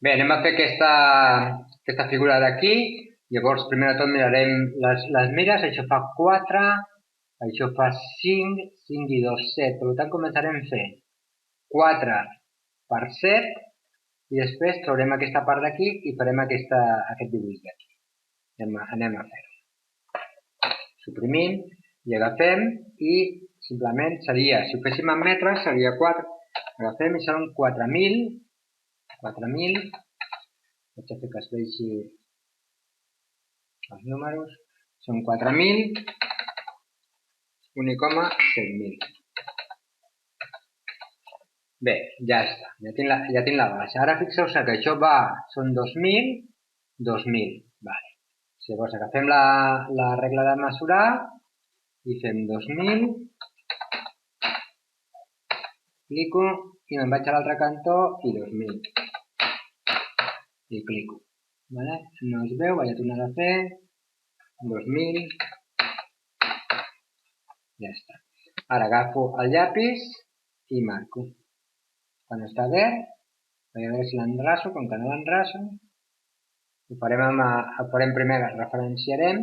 Bé, anem a fer aquesta figura d'aquí. Llavors, primer de tot mirarem les mires. Això fa 4, això fa 5, 5 i 2, 7. Per tant, començarem fent 4 per 7 i després traurem aquesta part d'aquí i farem aquest dibuix d'aquí. Anem a fer-ho. Suprimim i agafem i simplement seria, si ho féssim en metres, seria 4. Agafem i seran 4.000. 4.000. Vaig a fer que es vegi els números. Són 4.000, 1,7.000. Bé, ja està. Ja tinc la base. Ara fixeu-vos que això són 2.000, 2.000. Vale. Llavors agafem la regla de mesurar i fem 2.000. Clico i me'n vaig a l'altre cantó i 2.000. I clico. Vale? No es veu, vaig a tornar a fer 2.000. Ja està. Ara agafo el llapis i marco. Quan està verd, vaig a veure si l'endraço, com que no l'endraço, ho farem primer, referenciarem,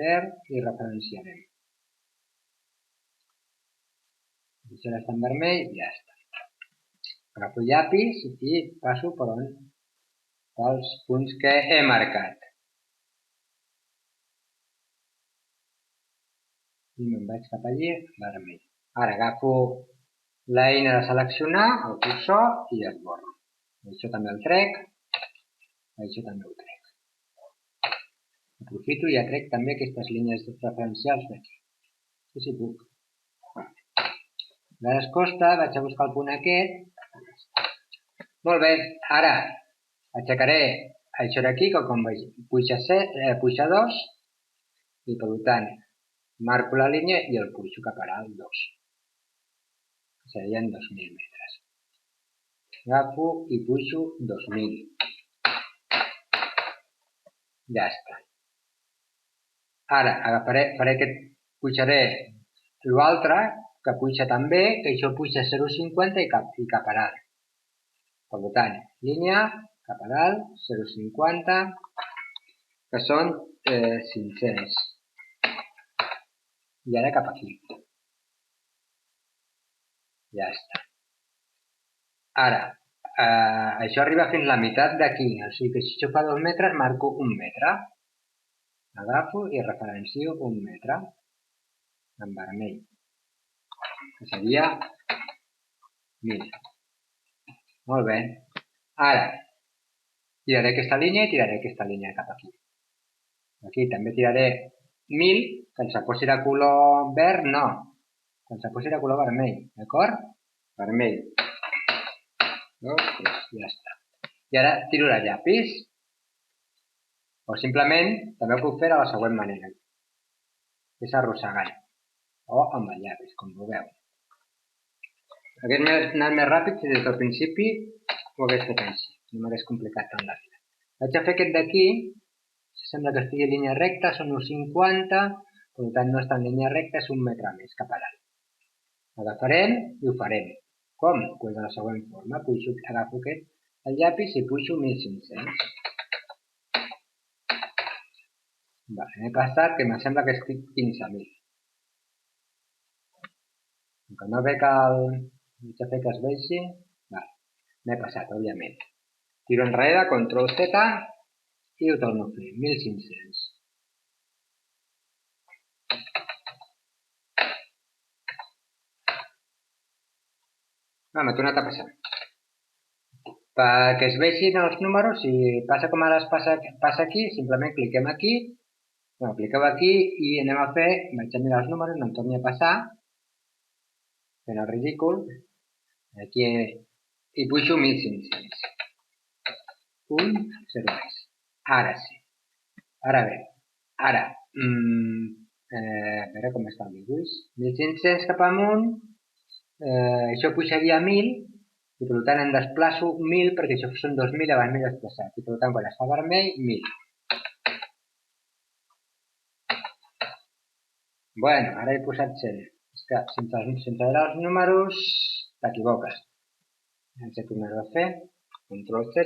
verd i referenciarem. Això està en vermell i ja està. Agafo el llapis i passo pels punts que he marcat. I me'n vaig cap allí, vermell. Ara agafo l'eina de seleccionar, el cursor, i esborro. Això també el trec, això també ho trec. Aprofito i ja trec també aquestes línies referencials d'aquí. Sí, puc. A vegades costa, vaig a buscar el punt aquest. Molt bé, ara aixecaré això d'aquí, que com veig puja 2, i per tant marco la línia i el pujo cap a el 2. Serien 2.000 metres. Agafo i pujo 2.000. Ja està. Ara pujaré l'altre, que puja també, que això puja 0,50 i cap a dalt. Per tant, línia, cap a dalt, 0,50, que són 500. I ara cap aquí. Ja està. Ara, això arriba fins la meitat d'aquí. O sigui que si això fa 2 metres, marco 1 metre. Agafo i referencio 1 metre. En vermell. Que seria 1.000. Molt bé. Ara, tiraré aquesta línia i tiraré aquesta línia cap aquí. Aquí també tiraré 1.000, que ens posi de color verd, no. Que ens posi de color vermell, d'acord? Vermell. 2, 3, ja està. I ara tiro el llapis. O simplement, també ho puc fer de la següent manera. És arrossegant. O amb el llapis, com vulgueu. Hagués anat més ràpid si des del principi ho hagués fet així. No m'hagués complicat tant la vida. Vaig a fer aquest d'aquí. Sembla que estigui en línia recta, són uns 50, per tant no està en línia recta, és 1 metre més cap a dalt. Agafarem i ho farem. Com? Doncs de la següent forma. Agafo el llapis i pujo 1.500. M'he passat, que em sembla que estic 15.000. Com que no veig vaig a fer que es vegi, m'he passat, òbviament. Tiro enrere, control Z, i ho torno a fer, 1.500. M'ha tornat a passar. Perquè es vegin els números, si passa com ara passa aquí, simplement cliquem aquí, cliqueu aquí i anem a fer, vaig a mirar els números, no em torni a passar, fent el ridícul, aquí i pujo 1.500. 1, 0 més. Ara sí. Ara bé, ara, a veure com està el dibuix, 1.500 cap amunt, això pujaria a 1.000, i per tant em desplaço 1.000 perquè això són 2.000 abans m'he desplaçat, i per tant quan està vermell, 1.000. Bueno, ara he posat 100. És que sense veure els números t'equivoques. Haig de tornar-ho a fer. Control Z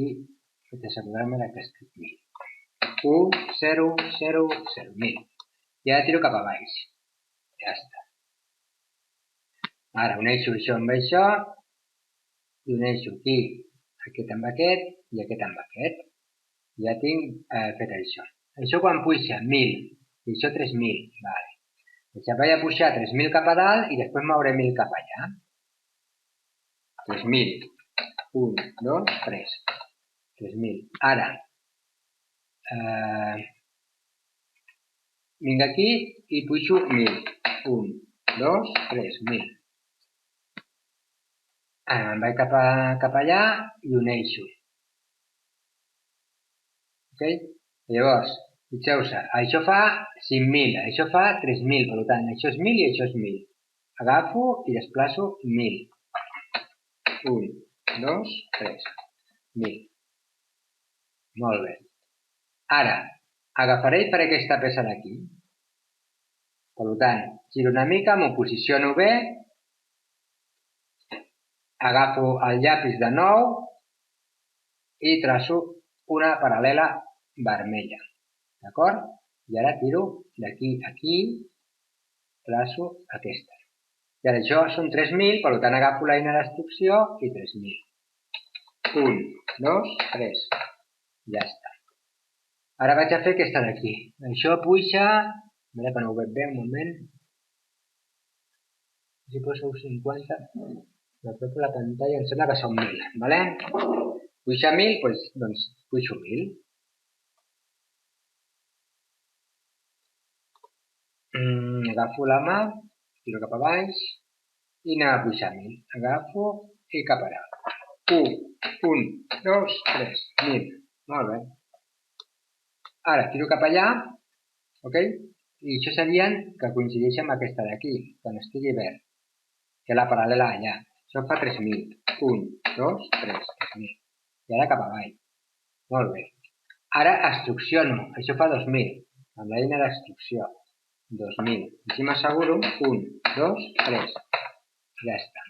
i haig d'assegurar-me que escric 1000. 1, 0, 0, 0, 1000. I ara tiro cap a baix. Ja està. Ara uneixo això amb això i uneixo aquí aquest amb aquest i aquest amb aquest. Ja tinc fet això. Això quan puja 1000 i això 3000. Vale. Això vaig a pujar 3000 cap a dalt i després mouré 1000 cap allà. 3000. 1, 2, 3. 3000. Ara vinc aquí i pujo 1000. 1, 2, 3, 1000. Ara me'n vaig cap allà i uneixo. Ok? Llavors, fixeu-se, això fa 5.000, això fa 3.000, per tant, això és 1.000 i això és 1.000. Agafo i desplaço 1.000. 1, 2, 3, 1.000. Molt bé. Ara, agafaré i faré aquesta peça d'aquí. Per tant, giro una mica, m'ho posiciono bé, agafo el llapis de nou i traço una paral·lela vermella. D'acord? I ara tiro d'aquí a aquí, traço aquesta. I ara això són 3.000, per tant agafo l'eina d'instrucció i 3.000. 1, 2, 3. Ja està. Ara vaig a fer aquesta d'aquí. Això puja... A veure que no ho veig bé, un moment. Si poso 50, m'apropo la pantalla, em sembla que són 1.000, vale? Puja 1.000, doncs pujo 1.000. Agafo la mà, tiro cap a baix i anem a pujar 1.000. Agafo i cap a dalt. 1, 2, 3, 1.000. Molt bé. Ara tiro cap allà, ok? I això serien que coincideix amb aquesta d'aquí, quan estigui verd, que és la paral·lela allà. Això fa 3.000. 1, 2, 3, 3.000. I ara cap avall. Molt bé. Ara extrucciono. Això fa 2.000. Amb l'eina d'extrucció. 2.000. Així m'asseguro. 1, 2, 3. Ja està.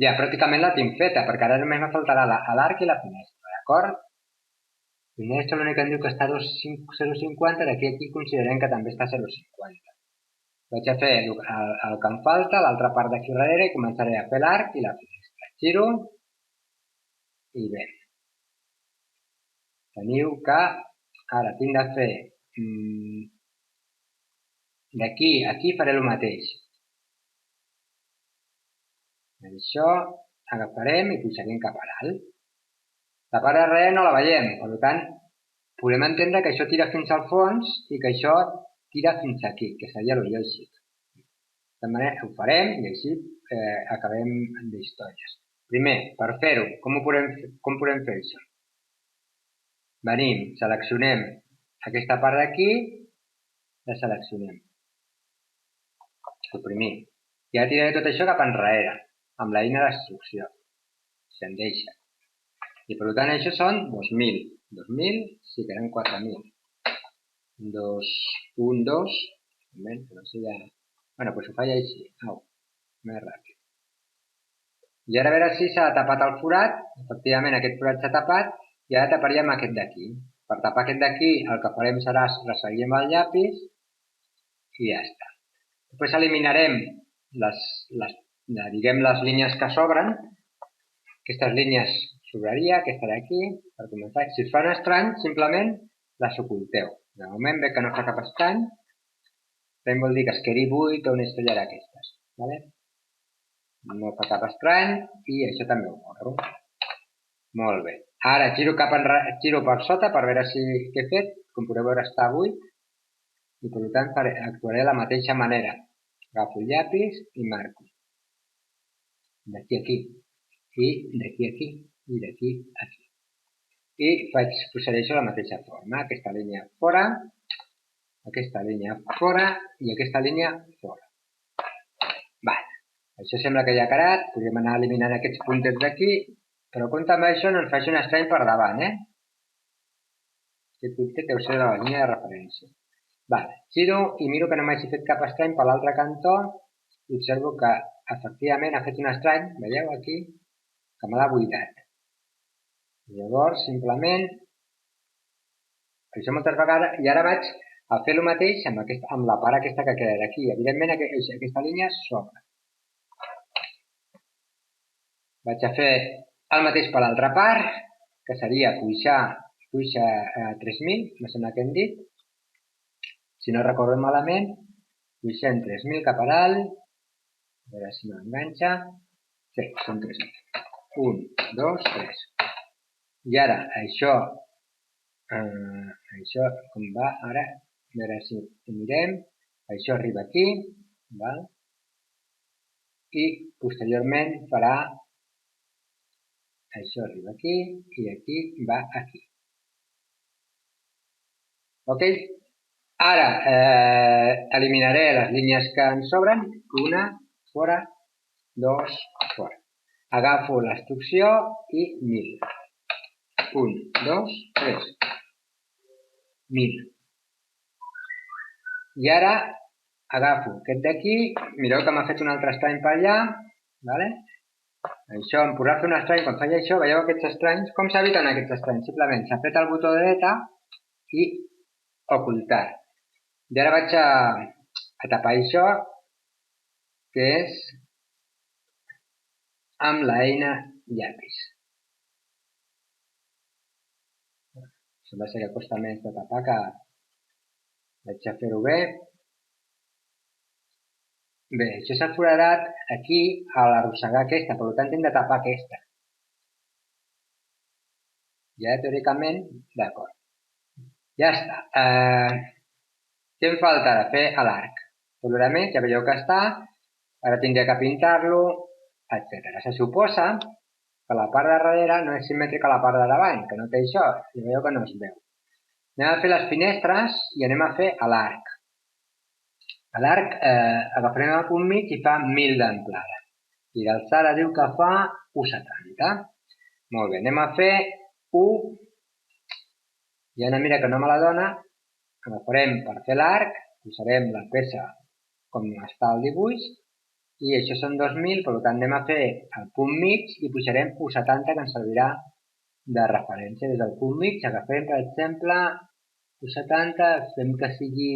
Ja pràcticament la tinc feta, perquè ara només me faltarà l'arc i la finestra, d'acord? La finestra l'únic que em diu que està a 0,50, d'aquí aquí considerem que també està a 0,50. Vaig a fer el que em falta, l'altra part d'aquí darrere, i començaré a fer l'arc i la finestra. Giro i bé. Teniu que ara tinc de fer d'aquí a aquí faré el mateix. Això agafarem i pujarem cap a dalt. La part de darrere no la veiem, per tant, podem entendre que això tira fins al fons i que això tira fins aquí, que seria el lògic. De manera, ho farem i així acabem d'històries. Primer, per fer-ho, com podem fer això? Venim, seleccionem aquesta part d'aquí, la seleccionem. Suprimir. I ara tiraré tot això cap enrere, amb l'eina d'extrucció. Si em deixa. I per tant això són 2.000. 2.000, sí que eren 4.000. 2, 1, 2. Un moment, que no sé ja... Bueno, doncs ho faig així. Au, més ràpid. I ara a veure si s'ha tapat el forat. Efectivament, aquest forat s'ha tapat. I ara taparíem aquest d'aquí. Per tapar aquest d'aquí, el que farem serà resseguir amb el llapis. I ja està. Després eliminarem les línies que sobren. Aquestes línies sobraria, aquesta d'aquí, per començar. Si us fa un estrany, simplement les oculteu. De moment veig que no fa cap estrany. Estrany vol dir que es quedi buit o una història d'aquestes. No fa cap estrany i això també ho borro. Molt bé. Ara giro per sota per veure si què he fet. Com podeu veure està buit. I per tant actuaré de la mateixa manera. Agafo el llapis i marco. D'aquí a aquí. I d'aquí a aquí. I d'aquí a aquí. I procedeixo de la mateixa forma. Aquesta línia fora, aquesta línia fora i aquesta línia fora. Vale. Això sembla que ja ha quedat. Podríem anar eliminant aquests puntets d'aquí, però compte amb això no ens faci un estrany per davant, Aquest puntet deu ser de la línia de referència. Vale. Giro i miro que no m'hagi fet cap estrany per l'altre cantó i observo que efectivament ha fet un estrany, veieu aquí, que me l'ha buidat. Llavors, simplement, això moltes vegades, i ara vaig a fer el mateix amb la part aquesta que queda aquí. Evidentment, aquesta línia s'obre. Vaig a fer el mateix per l'altra part, que seria pujar 3.000, em sembla que hem dit. Si no recordo malament, puixem 3.000 cap a dalt. A veure si m'enganxa. Sí, són 3.000. 1, 2, 3. I ara, això com va ara, a veure si ho mirem. Això arriba aquí, val? I posteriorment farà això arriba aquí i aquí va aquí. Ok? Ara eliminaré les línies que ens sobren. Una, fora, dos, fora. Agafo la instrucció i 1.000. 1, 2, 3. 1.000. I ara agafo aquest d'aquí. Mireu que m'ha fet un altre estrany per allà. Vale? Això, em podrà fer un estrany quan faig això. Veieu aquests estranys? Com s'eviten aquests estranys? Simplement s'apreta el botó de dreta i ocultar. I ara vaig a tapar això, que és amb l'eina llapis. Sembla ser que costa més de tapar, que vaig a fer-ho bé. Bé, això s'ha foradat aquí a l'arrossegar aquesta, per tant hem de tapar aquesta. Ja teòricament, d'acord. Ja està. Què em falta ara? Fer l'arc. Colorament, ja veieu que està. Ara tindria que pintar-lo, etc. Se suposa que la part de darrere no és simètrica a la part de davant, que no té això, i veieu que no es veu. Anem a fer les finestres i anem a fer l'arc. A l'arc agafarem el punt mig i fa 1.000 d'amplada. I d'alçada diu que fa 1,70. Molt bé, anem a fer 1. I ara mira que no me la dona. Agafarem per fer l'arc, posarem la peça com està el dibuix, i això són 2.000, per tant anem a fer el punt mig i posarem 1,70, que ens servirà de referència. Des del punt mig agafem, per exemple, 1,70, fem que sigui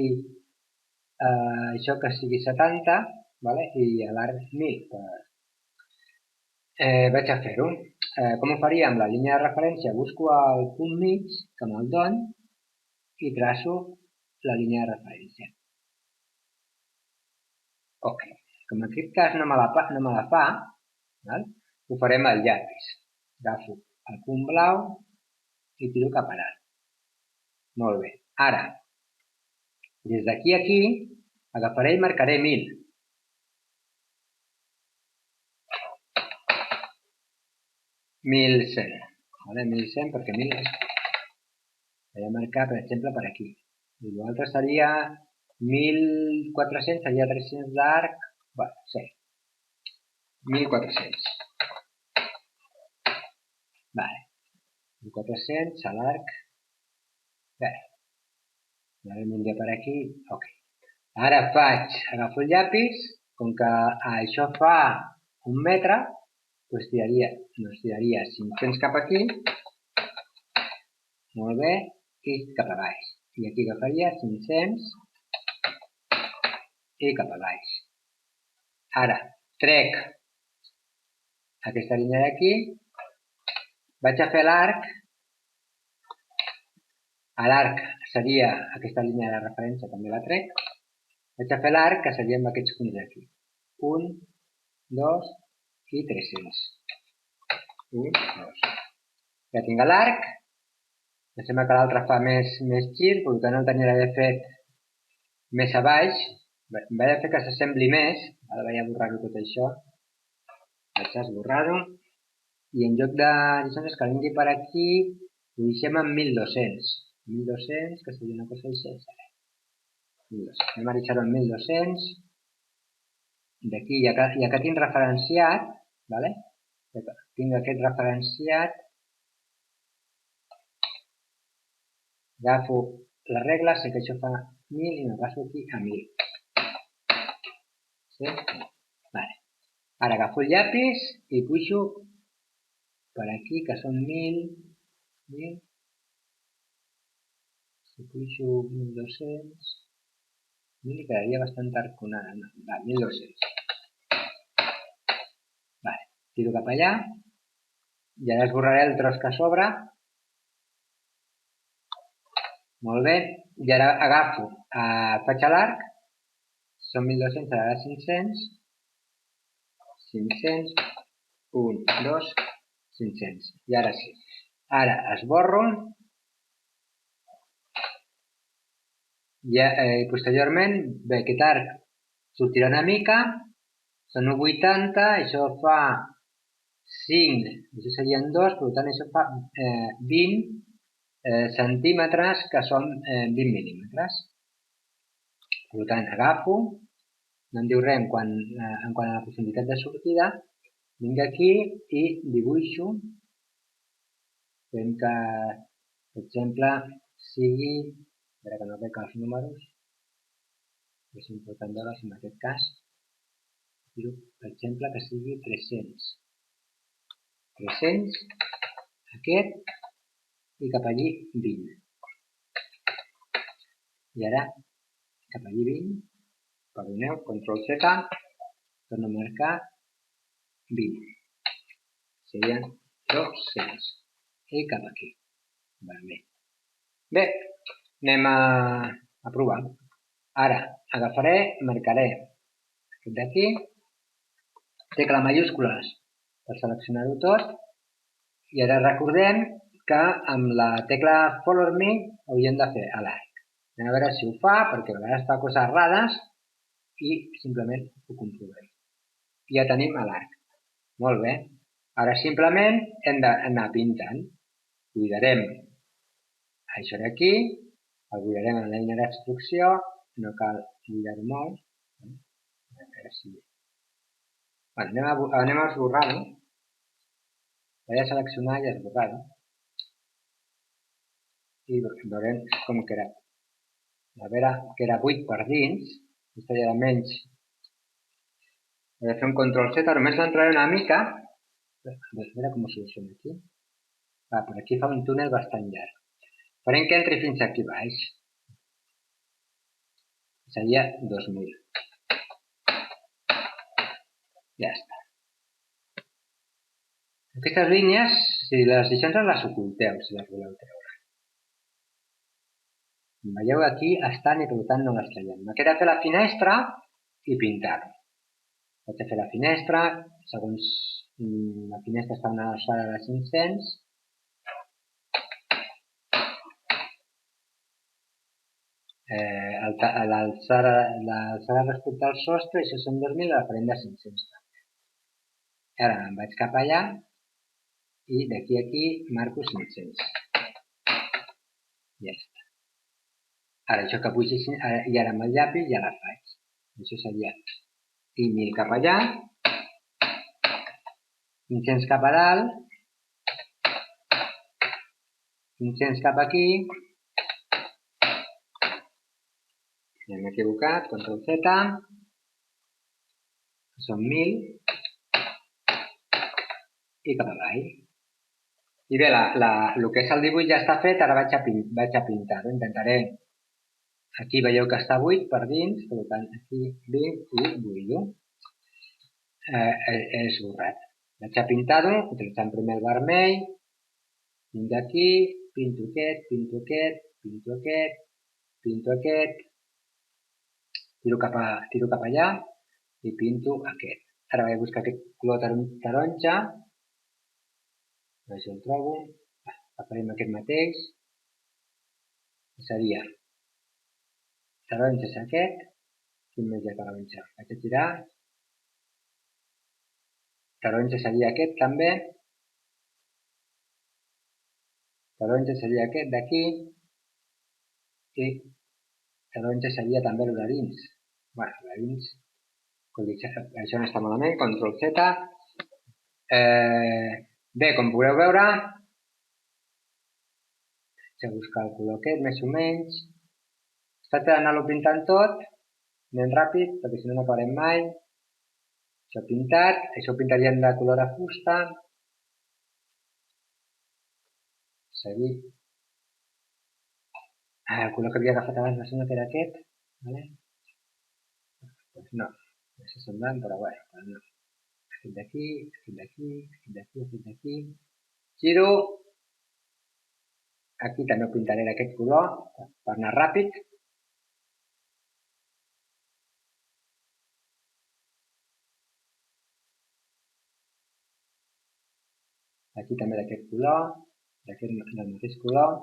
això que sigui 70, vale? I l'arc 1.000. Vaig a fer-ho. Com ho faria amb la línia de referència? Busco el punt mig, que me'l don, i traço la línia de referència. Ok. Com en aquest cas no me la fa, val? Ho farem al llapis. Agafo el punt blau i tiro cap a dalt. Molt bé. Ara, des d'aquí a aquí, agafaré i marcaré 1.000. 1.100. Vale? 1.100 perquè 1.000 és... Vaig a marcar, per exemple, per aquí. I l'altre seria 1.400, seria 300 d'arc. Bueno, sí. 1.400. Vale. 1.400 a l'arc. Bé. Ara aniré per aquí. Ok. Ara agafo el llapis. Com que això fa 1 metre, doncs tiraria 500 cap aquí. Molt bé. I cap a baix. I aquí agafaria 500 i cap a baix. Ara trec aquesta línia d'aquí, vaig a fer l'arc. A l'arc seria aquesta línia de referència, també la trec. Vaig a fer l'arc, que seria amb aquests punts d'aquí. 1, 2 i 300. 1, 2. Ja tinc l'arc. Em sembla que l'altre fa més gir, per tant el tenia d'haver fet més a baix. Vaig a fer que s'assembli més. Ara vaig a borrar-ho tot això. Vaig a esborrar-ho. I en lloc de lliçons que vingui per aquí, ho deixem amb 1.200. 1.200, que seria una cosa així. 1.200. Anem a deixar-ho amb 1.200. D'aquí, ja que tinc referenciat, tinc aquest referenciat, agafo la regla, sé que això fa 1.000 i me passo aquí a 1.000. Sí? Vale. Ara agafo el llapis i puixo per aquí, que són 1.000, si puixo 1.200, 1.000 i quedaria bastant arconada, no, va, 1.200. Vale, tiro cap allà, i ara esborraré el tros que sobra. Molt bé, i ara agafo, faig l'arc, són 1.200, ara 500, 500, 1, 2, 500. I ara sí. Ara esborro i posteriorment, bé, aquest arc sortirà una mica, són 1,80, això fa 5, això serien 2, per tant això fa 20 centímetres, que són 20 mil·límetres. Per tant, agafo, no em diu res en quant a la profunditat de sortida, vinc aquí i dibuixo, fem que, per exemple, sigui, a veure que no veig els números, és important veure'ls en aquest cas, per exemple, que sigui 300. 300, aquest, i cap allí 20. I ara, cap allí 20, perdoneu, control Z, torno a marcar 20. Serien 200. I cap aquí. Vermell. Bé, anem a provar. Ara, agafaré, marcaré aquest d'aquí, tecla majúscules per seleccionar-ho tot, i ara recordem que amb la tecla Follow Me hauríem de fer l'arc. Anem a veure si ho fa, perquè a vegades fa coses rares i simplement ho comprovem. Ja tenim l'arc. Molt bé. Ara simplement hem d'anar pintant. Buidarem això d'aquí, el buidarem en l'eina d'extrucció, no cal buidar-ho molt. A veure si... Anem a esborrar-ho. Vaig a seleccionar i esborrar-ho. I veurem com queda. A veure que era buit per dins. Aquesta ja de menys. He de fer un control Z, només l'entraré una mica. A veure com ho soluciono aquí. Per aquí fa un túnel bastant llarg. Farem que entri fins aquí baix. Seria 2.000. Ja està. Aquestes línies, si les deixeu, les oculteu, si les voleu treure. Com veieu, aquí estan i per tant no les traiem. Me queda fer la finestra i pintar-ho. Vaig a fer la finestra, segons la finestra està a una alçada de 500. L'alçada respecte al sostre, això són 2.000, la farem de 500. Ara em vaig cap allà i d'aquí a aquí marco 500. Ja està. Ara això que pugi, i ara amb el llapis ja la faig. Això seria 1.000 cap allà, 500 cap a dalt, 500 cap aquí, hem equivocat, control Z, són 1.000, i cap avall. I bé, el que és el dibuix ja està fet, ara vaig a pintar-ho, intentaré. Aquí veieu que està buit per dins, per tant, aquí vinc i buido. He esborrat. Vaig a pintar-ho, utilitzant primer el vermell, vinc d'aquí, pinto aquest, pinto aquest, pinto aquest, pinto aquest, tiro cap allà i pinto aquest. Ara vaig a buscar aquest color taronja, a veure si el trobo, agafarem aquest mateix, seria taronja és aquest, quin més hi ha taronja? Vaig a tirar, taronja seria aquest també, taronja seria aquest d'aquí, i taronja seria també el de dins. Bé, el de dins, això no està malament, control Z. Bé, com podeu veure, vaig a buscar el color aquest, més o menys. Es tracta d'anar-lo pintant tot, anem ràpid, perquè si no no acabarem mai. Això pintat, això ho pintaríem de color a fusta. Seguir. El color que havia agafat abans me sembla que era aquest. Vale? Pues no, és semblant, però bueno, pues no. Aquest d'aquí, aquest d'aquí, aquest d'aquí, aquest d'aquí. Giro. Aquí també ho pintaré d'aquest color, per anar ràpid. Aquí també d'aquest color, del mateix color.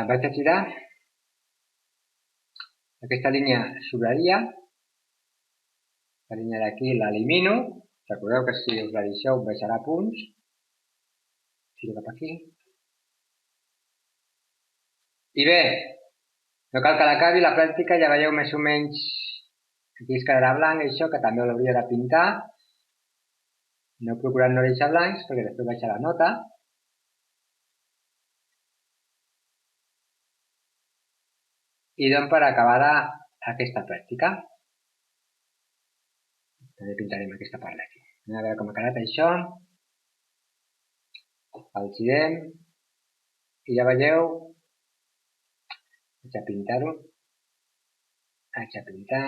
Vaig a girar. Aquesta línia sobraria. La línia d'aquí l'elimino. Recordeu que si us la deixeu baixarà punts. Giro cap aquí. I bé, no cal que l'acabi la pràctica, ja veieu més o menys. Aquí es quedarà blanc, això, que també l'hauria de pintar. No he procurat no deixar blancs, perquè després baixa la nota. I dono per acabada aquesta pràctica. També pintarem aquesta part d'aquí. Anem a veure com ha quedat això. El girem. I ja veieu. Vaig a pintar-ho. Vaig a pintar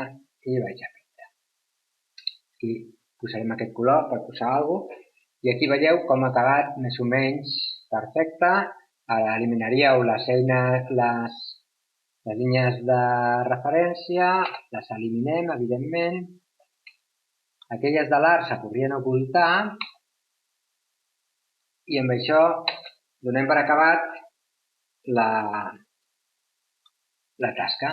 i vaig a pintar. Aquí posarem aquest color per posar alguna cosa. I aquí veieu com ha acabat més o menys perfecte. Ara eliminaríeu les línies de referència, les eliminem, evidentment. Aquelles de l'arc se podrien ocultar. I amb això donem per acabat la tasca.